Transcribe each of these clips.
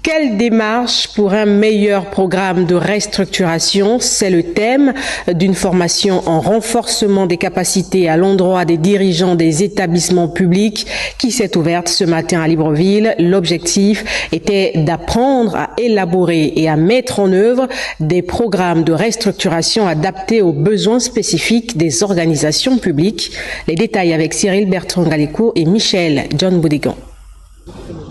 Quelle démarche pour un meilleur programme de restructuration? C'est le thème d'une formation en renforcement des capacités à l'endroit des dirigeants des établissements publics qui s'est ouverte ce matin à Libreville. L'objectif était d'apprendre à élaborer et à mettre en œuvre des programmes de restructuration adaptés aux besoins spécifiques des organisations publiques. Les détails avec Cyril Bertrand-Galico et Michel John Boudigan.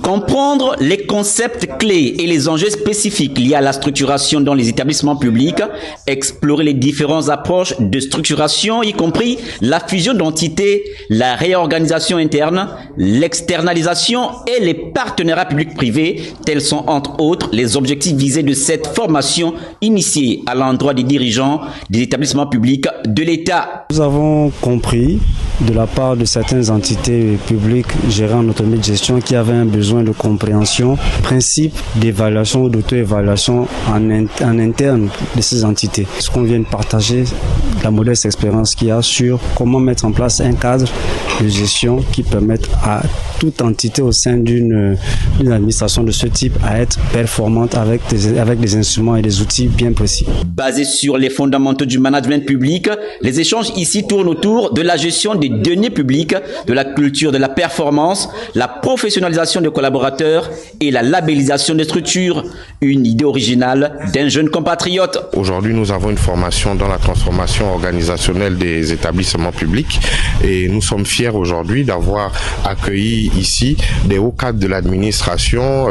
Comprendre les concepts clés et les enjeux spécifiques liés à la structuration dans les établissements publics, explorer les différentes approches de structuration, y compris la fusion d'entités, la réorganisation interne, l'externalisation et les partenariats publics-privés, tels sont entre autres les objectifs visés de cette formation initiée à l'endroit des dirigeants des établissements publics de l'État. Nous avons compris de la part de certaines entités publiques gérées en autonomie de gestion qui avaient un besoin de compréhension, principe d'évaluation ou d'auto-évaluation en interne de ces entités. Ce qu'on vient de partager, la modeste expérience qu'il y a sur comment mettre en place un cadre de gestion qui permette à toute entité au sein d'une administration de ce type à être performante avec des instruments et des outils bien précis. Basé sur les fondamentaux du management public, les échanges ici tournent autour de la gestion des deniers publics, de la culture de la performance, la professionnalisation des collaborateurs et la labellisation des structures. Une idée originale d'un jeune compatriote. Aujourd'hui, nous avons une formation dans la transformation organisationnelle des établissements publics et nous sommes fiers aujourd'hui d'avoir accueilli ici des hauts cadres de l'administration,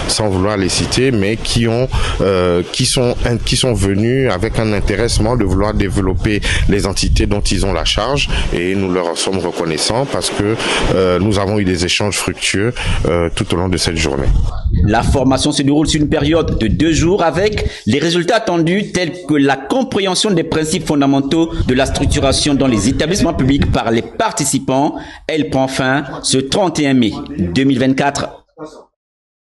sans vouloir les citer, mais qui sont venus avec un intéressement de vouloir développer les entités dont ils ont la charge, et nous leur sommes reconnaissants parce que nous avons eu des échanges fructueux tout au long de cette journée. La formation se déroule sur une période de 2 jours avec les résultats attendus tels que la compréhension des principes fondamentaux de la structuration dans les établissements publics par les participants. Elle prend fin ce 31 mai 2024.